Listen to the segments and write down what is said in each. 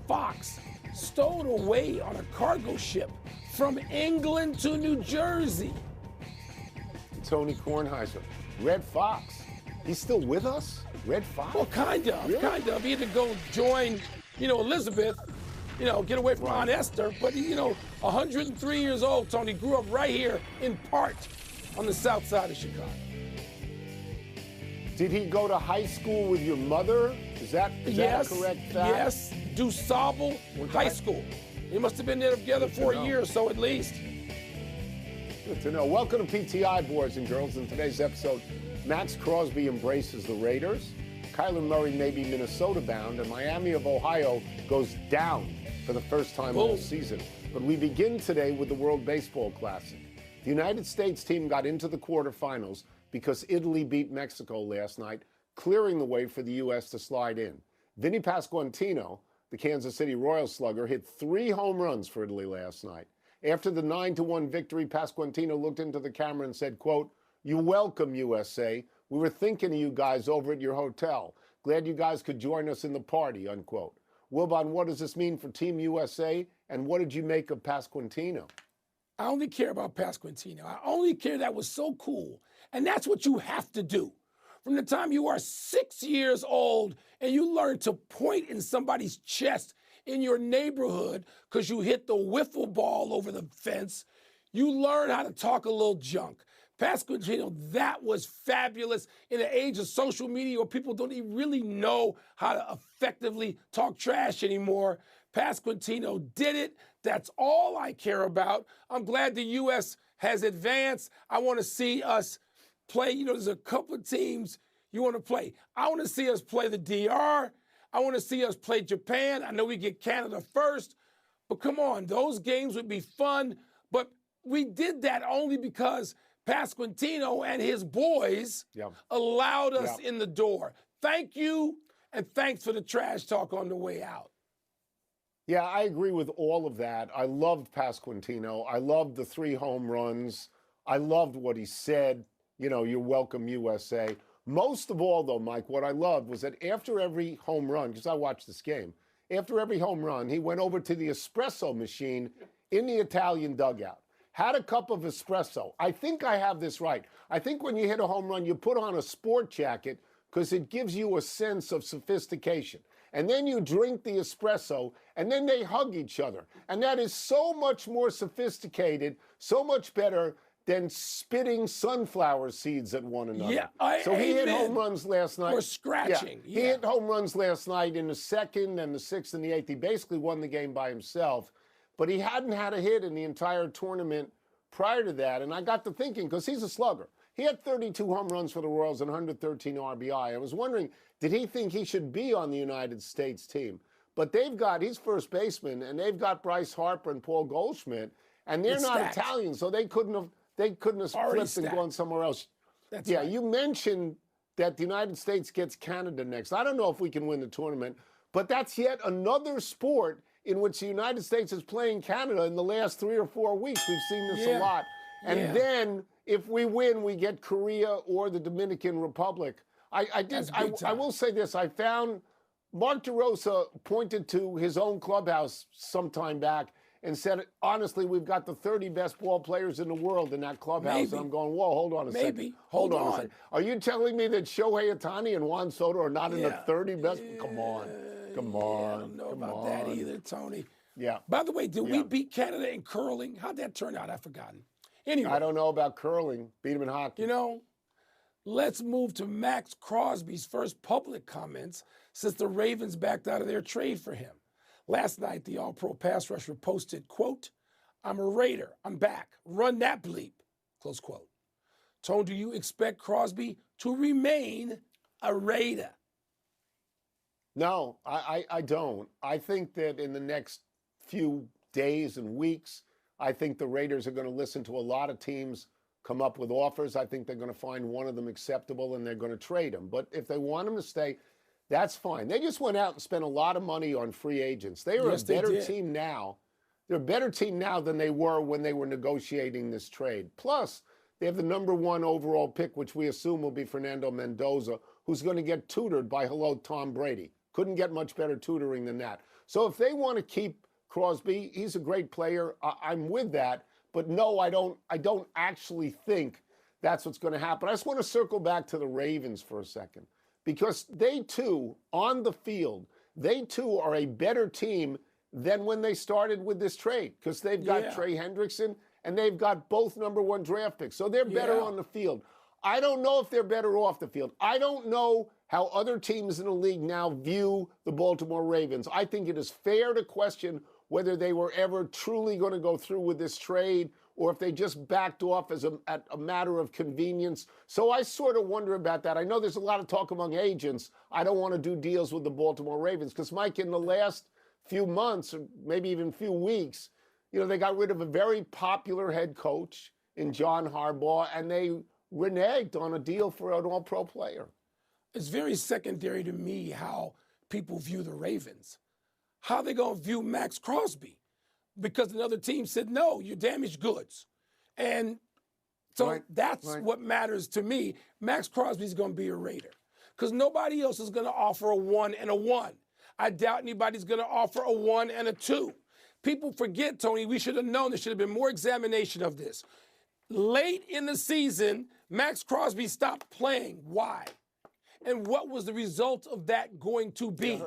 fox stowed away on a cargo ship from England to New Jersey. Tony Kornheiser. Red Fox. He's still with us? Red Fox? Well, kind of. Really? Kind of. He had to go join, Elizabeth, get away from Aunt Esther. But, 103 years old, Tony, grew up right here in part on the south side of Chicago. Did he go to high school with your mother? Is that a correct fact? Yes, DuSable High School. They must have been there together for a year or so at least. Good to know. Welcome to PTI, boys and girls. In today's episode, Maxx Crosby embraces the Raiders. Kyler Murray may be Minnesota-bound, and Miami of Ohio goes down for the first time all season. But we begin today with the World Baseball Classic. The United States team got into the quarterfinals because Italy beat Mexico last night, clearing the way for the U.S. to slide in. Vinny Pasquantino, the Kansas City Royals slugger, hit 3 home runs for Italy last night. After the 9-1 victory, Pasquantino looked into the camera and said, quote, "You're welcome, USA. We were thinking of you guys over at your hotel. Glad you guys could join us in the party," unquote. Wilbon, what does this mean for Team USA, and what did you make of Pasquantino? I only care about Pasquantino. I only care that was so cool. And that's what you have to do. From the time you are 6 years old and you learn to point in somebody's chest in your neighborhood because you hit the wiffle ball over the fence, you learn how to talk a little junk. Pasquantino, that was fabulous in the age of social media where people don't even really know how to effectively talk trash anymore. Pasquantino did it. That's all I care about. I'm glad the U.S. has advanced. I want to see us play. There's a couple of teams you want to play. I want to see us play the DR. I want to see us play Japan. I know we get Canada first, but come on, those games would be fun. But we did that only because Pasquantino and his boys allowed us in the door. Thank you, and thanks for the trash talk on the way out. Yeah, I agree with all of that. I loved Pasquantino. I loved the 3 home runs. I loved what he said, you're welcome, USA. Most of all, though, Mike, what I loved was that after every home run, because I watched this game, after every home run, he went over to the espresso machine in the Italian dugout, had a cup of espresso. I think I have this right. I think when you hit a home run, you put on a sport jacket because it gives you a sense of sophistication. And then you drink the espresso, and then they hug each other. And that is so much more sophisticated, so much better than spitting sunflower seeds at one another. Yeah, so he hit home runs last night. Or scratching. Yeah. He hit home runs last night in the 2nd and the 6th and the 8th. He basically won the game by himself. But he hadn't had a hit in the entire tournament prior to that. And I got to thinking, because he's a slugger. He had 32 home runs for the Royals and 113 RBI. I was wondering, did he think he should be on the United States team? But he's first baseman, and they've got Bryce Harper and Paul Goldschmidt, and they're not Italian, so they couldn't have flipped and gone somewhere else. That's right. You mentioned that the United States gets Canada next. I don't know if we can win the tournament, but that's yet another sport in which the United States is playing Canada in the last 3 or 4 weeks. We've seen this a lot. And then if we win, we get Korea or the Dominican Republic. I will say this. I found Mark DeRosa pointed to his own clubhouse sometime back and said, honestly, we've got the 30 best ball players in the world in that clubhouse. Maybe. And I'm going, whoa, hold on a second. Hold on a second. Are you telling me that Shohei Ohtani and Juan Soto are not in the 30 best? Come on. I don't know about that either, Tony. Yeah. By the way, did we beat Canada in curling? How'd that turn out? I've forgotten. Anyway. I don't know about curling. Beat them in hockey. Let's move to Maxx Crosby's first public comments since the Ravens backed out of their trade for him. Last night, the All-Pro pass rusher posted, quote, "I'm a Raider. I'm back. Run that bleep," close quote. Tone, do you expect Crosby to remain a Raider? No, I don't. I think that in the next few days and weeks, I think the Raiders are going to listen to a lot of teams come up with offers. I think they're going to find one of them acceptable, and they're going to trade him. But if they want him to stay, that's fine. They just went out and spent a lot of money on free agents. They are a better team now. They're a better team now than they were when they were negotiating this trade. Plus, they have the #1 overall pick, which we assume will be Fernando Mendoza, who's going to get tutored by Tom Brady. Couldn't get much better tutoring than that. So if they want to keep Crosby, he's a great player. I'm with that. But no, I don't actually think that's what's going to happen. I just want to circle back to the Ravens for a second, because they too, on the field, they too are a better team than when they started with this trade, because they've got Trey Hendrickson and they've got both #1 draft picks. So they're better on the field. I don't know if they're better off the field. I don't know how other teams in the league now view the Baltimore Ravens. I think it is fair to question whether they were ever truly going to go through with this trade or if they just backed off as a matter of convenience. So I sort of wonder about that. I know there's a lot of talk among agents. I don't want to do deals with the Baltimore Ravens because, Mike, in the last few months or maybe even few weeks, they got rid of a very popular head coach in John Harbaugh, and they reneged on a deal for an all-pro player. It's very secondary to me how people view the Ravens. How are they going to view Maxx Crosby? Because another team said, no, you're damaged goods. And so that's what matters to me. Maxx Crosby's going to be a Raider because nobody else is going to offer a 1 and a 1. I doubt anybody's going to offer a 1 and a 2. People forget, Tony, we should have known there should have been more examination of this. Late in the season, Maxx Crosby stopped playing. Why? And what was the result of that going to be?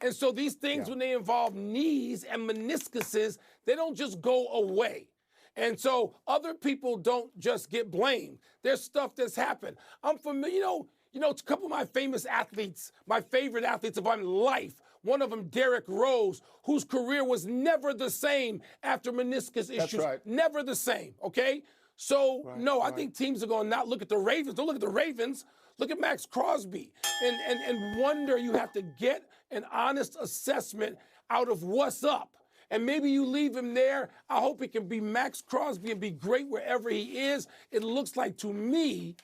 And so these things, when they involve knees and meniscuses, they don't just go away. And so other people don't just get blamed. There's stuff that's happened. I'm familiar, it's a couple of my famous athletes, my favorite athletes of my life. One of them, Derrick Rose, whose career was never the same after meniscus issues. That's right. Never the same, okay? So, I think teams are going to not look at the Ravens. Don't look at the Ravens. Look at Maxx Crosby and wonder. You have to get an honest assessment out of what's up. And maybe you leave him there. I hope he can be Maxx Crosby and be great wherever he is. It looks like to me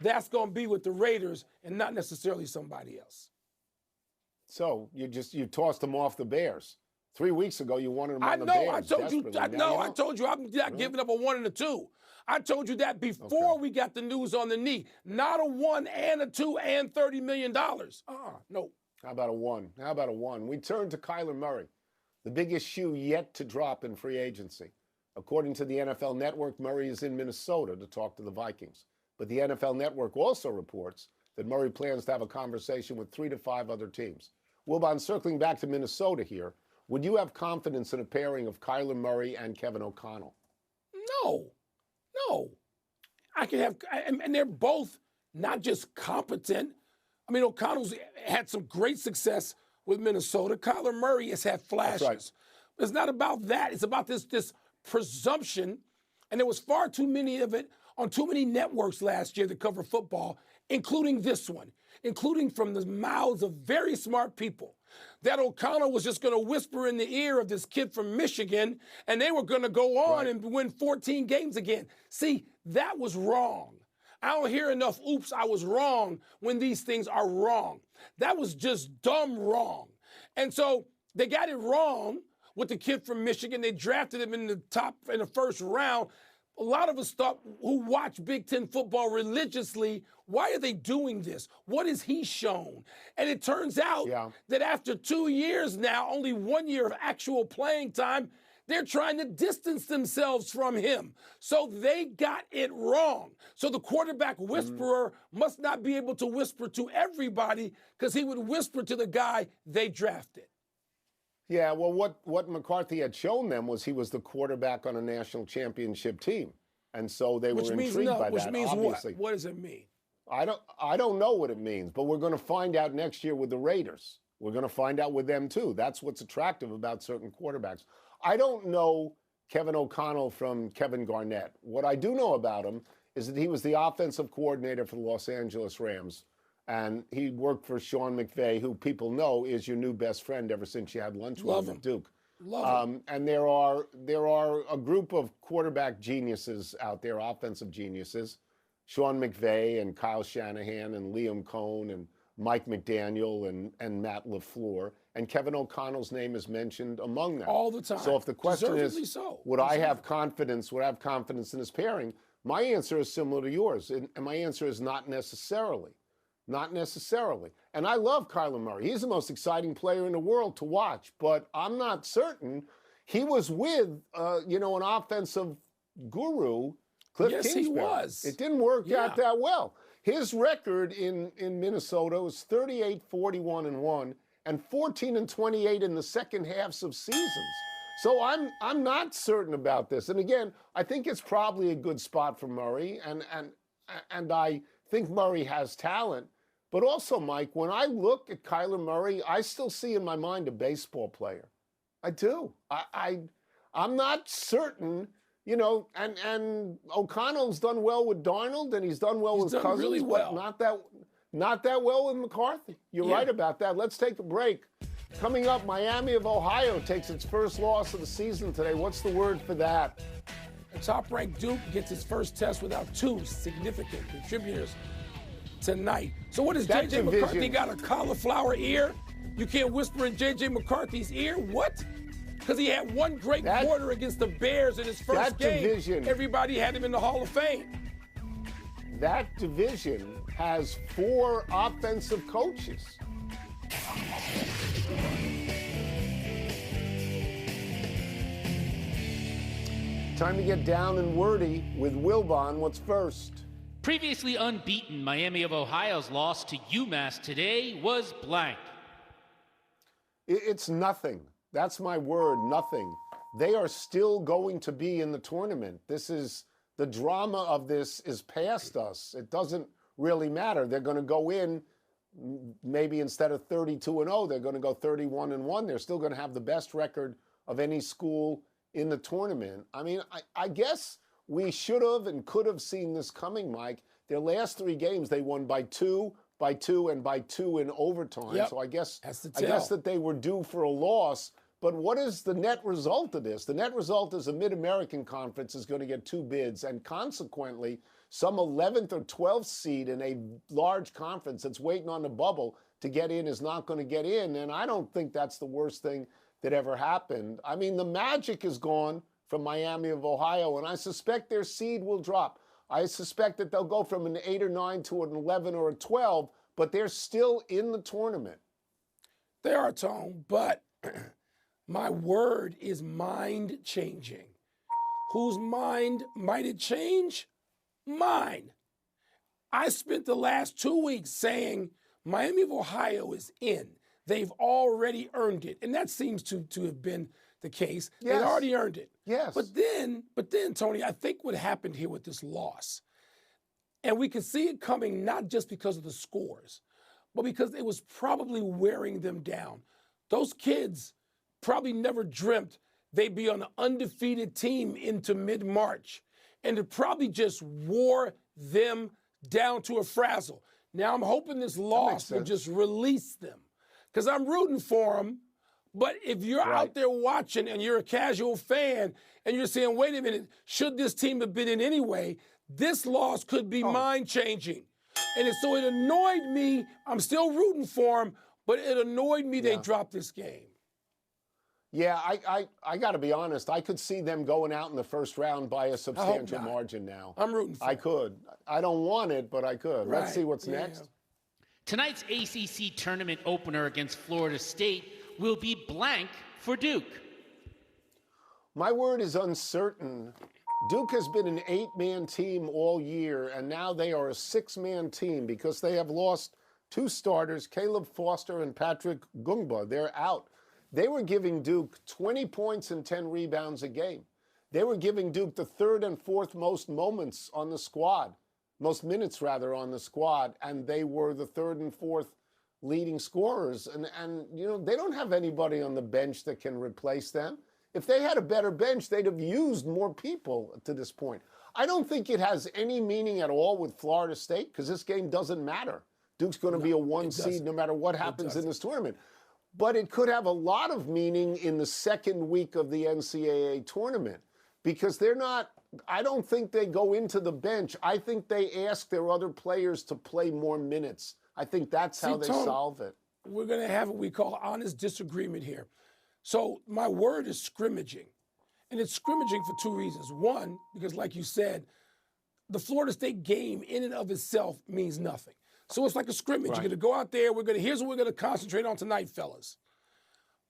that's going to be with the Raiders and not necessarily somebody else. So you tossed him off the Bears. 3 weeks ago, you wanted him on the Bears. I told you I'm not giving up a 1 and a 2. I told you that before we got the news on the knee. Not a 1 and a 2 and $30 million. No. How about a 1? How about a 1? We turn to Kyler Murray, the biggest shoe yet to drop in free agency. According to the NFL Network, Murray is in Minnesota to talk to the Vikings. But the NFL Network also reports that Murray plans to have a conversation with 3 to 5 other teams. Wilbon, circling back to Minnesota here, would you have confidence in a pairing of Kyler Murray and Kevin O'Connell? No. I can have, and they're both not just competent. I mean, O'Connell's had some great success with Minnesota. Kyler Murray has had flashes. That's right. It's not about that. It's about this presumption, and there was far too many of it on too many networks last year that cover football, including this one, including from the mouths of very smart people, that O'Connell was just going to whisper in the ear of this kid from Michigan, and they were going to go on and win 14 games again. See, that was wrong. I don't hear enough, oops, I was wrong, when these things are wrong. That was just dumb wrong. And so they got it wrong with the kid from Michigan. They drafted him in the first round. A lot of us thought, who watch Big Ten football religiously, why are they doing this? What has he shown? And it turns out that after 2 years now, only 1 year of actual playing time, they're trying to distance themselves from him. So they got it wrong. So the quarterback whisperer must not be able to whisper to everybody because he would whisper to the guy they drafted. Yeah, well, what McCarthy had shown them was he was the quarterback on a national championship team. And so they were intrigued by that, which means obviously. What does it mean? I don't know what it means, but we're going to find out next year with the Raiders. We're going to find out with them, too. That's what's attractive about certain quarterbacks. I don't know Kevin O'Connell from Kevin Garnett. What I do know about him is that he was the offensive coordinator for the Los Angeles Rams. And he worked for Sean McVay, who people know is your new best friend ever since you had lunch with him at Duke. Love him. And there are a group of quarterback geniuses out there, offensive geniuses. Sean McVay and Kyle Shanahan and Liam Cohn and Mike McDaniel and Matt LaFleur. And Kevin O'Connell's name is mentioned among them. All the time. So if the question is, would I have confidence in this pairing? My answer is similar to yours. And my answer is not necessarily. Not necessarily. And I love Kyler Murray. He's the most exciting player in the world to watch, but I'm not certain. He was with, an offensive guru, Cliff Kingsbury. Yes, he was. It didn't work out that well. His record in Minnesota was 38-41-1 and 14-28 in the second halves of seasons. So I'm not certain about this. And again, I think it's probably a good spot for Murray, and I think Murray has talent. But also, Mike, when I look at Kyler Murray, I still see in my mind a baseball player. I do. I'm not certain, and O'Connell's done well with Darnold, and he's done well with Cousins, really well. But not that well with McCarthy. You're right about that. Let's take a break. Coming up, Miami of Ohio takes its first loss of the season today. What's the word for that? The top-ranked Duke gets its first test without two significant contributors tonight. So what, does J.J. McCarthy got a cauliflower ear? You can't whisper in J.J. McCarthy's ear? What? Because he had one great quarter against the Bears in his first game. Everybody had him in the Hall of Fame. That division has 4 offensive coaches. Time to get down and wordy with Wilbon. What's first? Previously unbeaten, Miami of Ohio's loss to UMass today was blank. It's nothing. That's my word, nothing. They are still going to be in the tournament. The drama of this is past us. It doesn't really matter. They're going to go in, maybe instead of 32-0, they're going to go 31-1. They're still going to have the best record of any school in the tournament. I mean, I guess we should have and could have seen this coming, Mike. Their last 3 games, they won by 2, and by 2 in overtime. Yep. So I guess that they were due for a loss. But what is the net result of this? The net result is a Mid-American Conference is going to get 2 bids, and consequently, some 11th or 12th seed in a large conference that's waiting on the bubble to get in is not going to get in. And I don't think that's the worst thing that ever happened. I mean, the magic is gone from Miami of Ohio, and I suspect their seed will drop. I suspect that they'll go from an 8 or 9 to an 11 or a 12, but they're still in the tournament. They are, Tone, but my word is mind-changing. Whose mind might it change? Mine. I spent the last 2 weeks saying Miami of Ohio is in. They've already earned it. And that seems to have been the case. Yes. They'd already earned it. Yes. But then, Tony, I think what happened here with this loss, and we could see it coming not just because of the scores, but because it was probably wearing them down. Those kids probably never dreamt they'd be on an undefeated team into mid-March. And it probably just wore them down to a frazzle. Now I'm hoping this loss will just release them. Because I'm rooting for them, but if you're out there watching and you're a casual fan and you're saying, wait a minute, should this team have been in anyway, this loss could be mind-changing. And so it annoyed me. I'm still rooting for them, but it annoyed me they dropped this game. Yeah, I got to be honest. I could see them going out in the first round by a substantial margin now. I'm rooting for them. I could. I don't want it, but I could. Right. Let's see what's next. Tonight's ACC tournament opener against Florida State will be blank for Duke. My word is uncertain. Duke has been an 8-man team all year, and now they are a 6-man team because they have lost 2 starters, Caleb Foster and Patrick Gungba. They're out. They were giving Duke 20 points and 10 rebounds a game. They were giving Duke the 3rd and 4th most moments on the squad. Most minutes, rather, on the squad, and they were the 3rd and 4th leading scorers. And they don't have anybody on the bench that can replace them. If they had a better bench, they'd have used more people to this point. I don't think it has any meaning at all with Florida State because this game doesn't matter. Duke's going to be a 1 seed no matter what happens in this tournament. But it could have a lot of meaning in the second week of the NCAA tournament because they're not. I don't think they go into the bench. I think they ask their other players to play more minutes. I think that's how they solve it. We're going to have what we call honest disagreement here. So my word is scrimmaging. And it's scrimmaging for 2 reasons. One, because like you said, the Florida State game in and of itself means nothing. So it's like a scrimmage. Right. You're going to go out there. Here's what we're going to concentrate on tonight, fellas.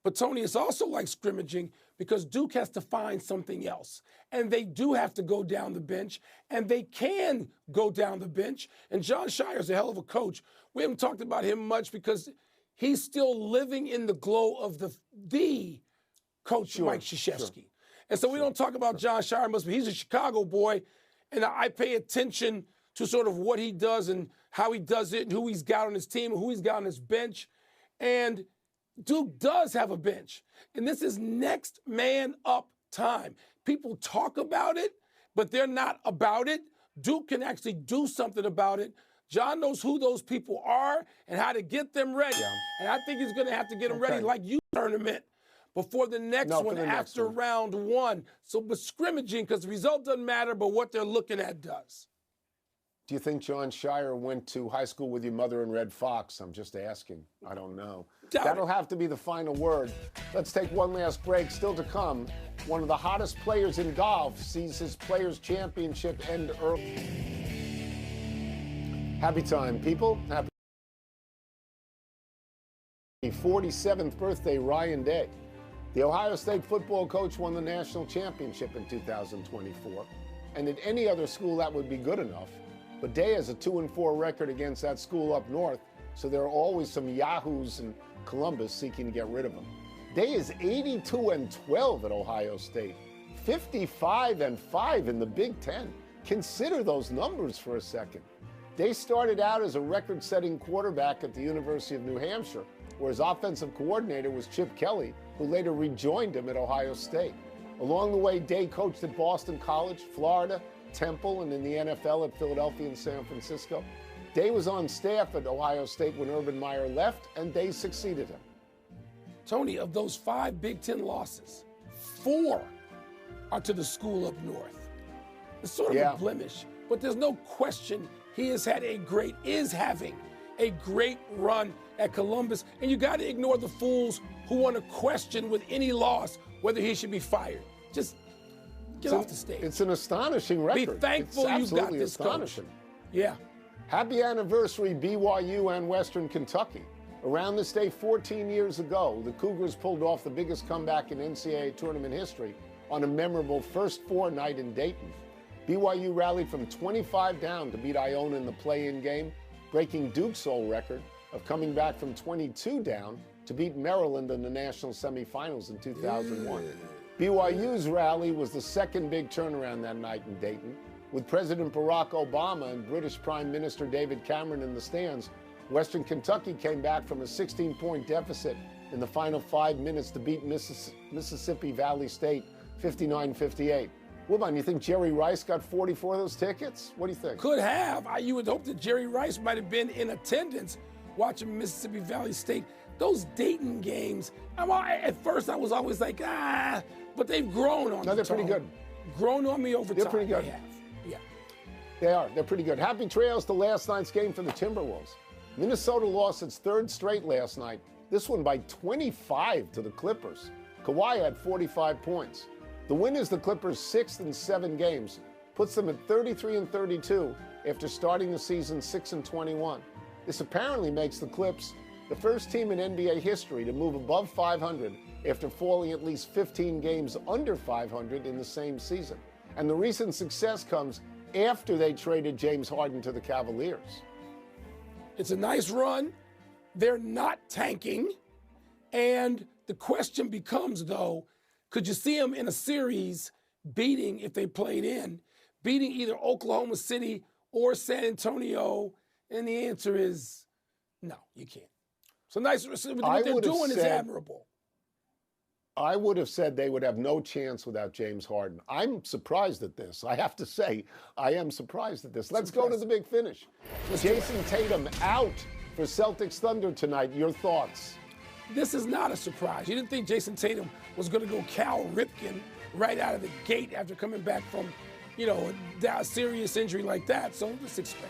But, Tony, it's also like scrimmaging because Duke has to find something else. And they do have to go down the bench, and they can go down the bench. And Jon Scheyer's a hell of a coach. We haven't talked about him much because he's still living in the glow of the coach, Mike Krzyzewski. Sure. And so we don't talk about Jon Scheyer much, but he's a Chicago boy, and I pay attention to sort of what he does and how he does it and who he's got on his team and who he's got on his bench. And Duke does have a bench, and this is next man up time. People talk about it, but they're not about it. Duke can actually do something about it. John knows who those people are and how to get them ready. Yeah. And I think he's going to have to get them ready like you tournament before the next one after round one. So, but scrimmaging, because the result doesn't matter, but what they're looking at does. Do you think Jon Scheyer went to high school with your mother in Red Fox? I'm just asking. I don't know. That'll have to be the final word. Let's take one last break. Still to come, one of the hottest players in golf sees his Players' Championship end early. Happy time, people. Happy 47th birthday, Ryan Day. The Ohio State football coach won the national championship in 2024. And at any other school, that would be good enough. But Day has a 2-4 record against that school up north, so there are always some yahoos in Columbus seeking to get rid of him. Day is 82-12 at Ohio State, 55-5 in the Big Ten. Consider those numbers for a second. Day started out as a record-setting quarterback at the University of New Hampshire, where his offensive coordinator was Chip Kelly, who later rejoined him at Ohio State. Along the way, Day coached at Boston College, Florida, Temple, and in the NFL at Philadelphia and San Francisco. Day was on staff at Ohio State when Urban Meyer left, and Day succeeded him. Tony, of those 5 Big Ten losses, 4 are to the school up north. It's sort of a blemish, but there's no question he is having a great run at Columbus, and you got to ignore the fools who want to question with any loss whether he should be fired. Just get off the stage. It's an astonishing record. Be thankful you got this astonishing. Coach. Yeah. Happy anniversary, BYU and Western Kentucky. Around this day 14 years ago, the Cougars pulled off the biggest comeback in NCAA tournament history on a memorable First Four night in Dayton. BYU rallied from 25 down to beat Iona in the play-in game, breaking Duke's old record of coming back from 22 down to beat Maryland in the national semifinals in 2001. BYU's rally was the second big turnaround that night in Dayton. With President Barack Obama and British Prime Minister David Cameron in the stands, Western Kentucky came back from a 16-point deficit in the final 5 minutes to beat Mississippi Valley State 59-58. Wilbon, you think Jerry Rice got 44 of those tickets? What do you think? Could have. You would hope that Jerry Rice might have been in attendance watching Mississippi Valley State. Those Dayton games, at first I was always like, but they've grown on me. No, they're pretty good. Grown on me over time. They're pretty good. They have. Yeah. They are. They're pretty good. Happy trails to last night's game for the Timberwolves. Minnesota lost its 3rd straight last night, this one by 25 to the Clippers. Kawhi had 45 points. The win is the Clippers' 6th in 7 games, puts them at 33-32 after starting the season 6-21. This apparently makes the Clips the first team in NBA history to move above 500 after falling at least 15 games under 500 in the same season. And the recent success comes after they traded James Harden to the Cavaliers. It's a nice run. They're not tanking. And the question becomes, though, could you see them in a series beating, if they played in, beating either Oklahoma City or San Antonio? And the answer is no, you can't. So nice. What they're doing is admirable. I would have said they would have no chance without James Harden. I'm surprised at this. I have to say, I am surprised at this. Let's go to the big finish. Jason Tatum out for Celtics Thunder tonight. Your thoughts? This is not a surprise. You didn't think Jason Tatum was going to go Cal Ripken right out of the gate after coming back from, a serious injury like that. So it's expected.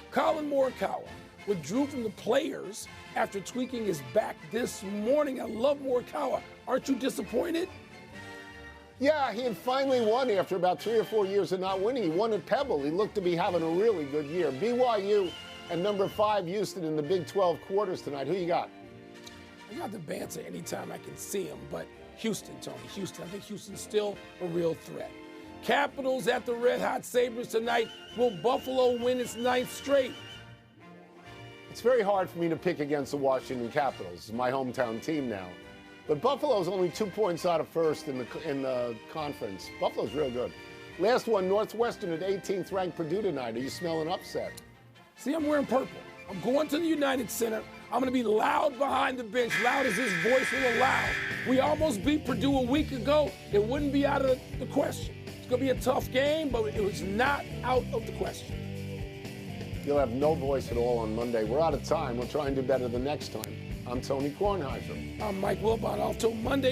Colin Morikawa withdrew from the players after tweaking his back this morning. I love Morikawa. Aren't you disappointed? Yeah, he had finally won after about 3 or 4 years of not winning. He won at Pebble. He looked to be having a really good year. BYU And number 5, Houston in the Big 12 quarters tonight. Who you got? I got the Banter anytime I can see him, but Houston, Tony. Houston. I think Houston's still a real threat. Capitals at the Red Hot Sabres tonight. Will Buffalo win its 9th straight? It's very hard for me to pick against the Washington Capitals. It's my hometown team now. But Buffalo's only 2 points out of first in the conference. Buffalo's real good. Last one, Northwestern at 18th ranked Purdue tonight. Are you smelling upset? See, I'm wearing purple. I'm going to the United Center. I'm going to be loud behind the bench, loud as his voice will allow. We almost beat Purdue a week ago. It wouldn't be out of the question. It's going to be a tough game, but it was not out of the question. You'll have no voice at all on Monday. We're out of time. We'll try and do better the next time. I'm Tony Kornheiser. I'm Mike Wilbon. Until Monday.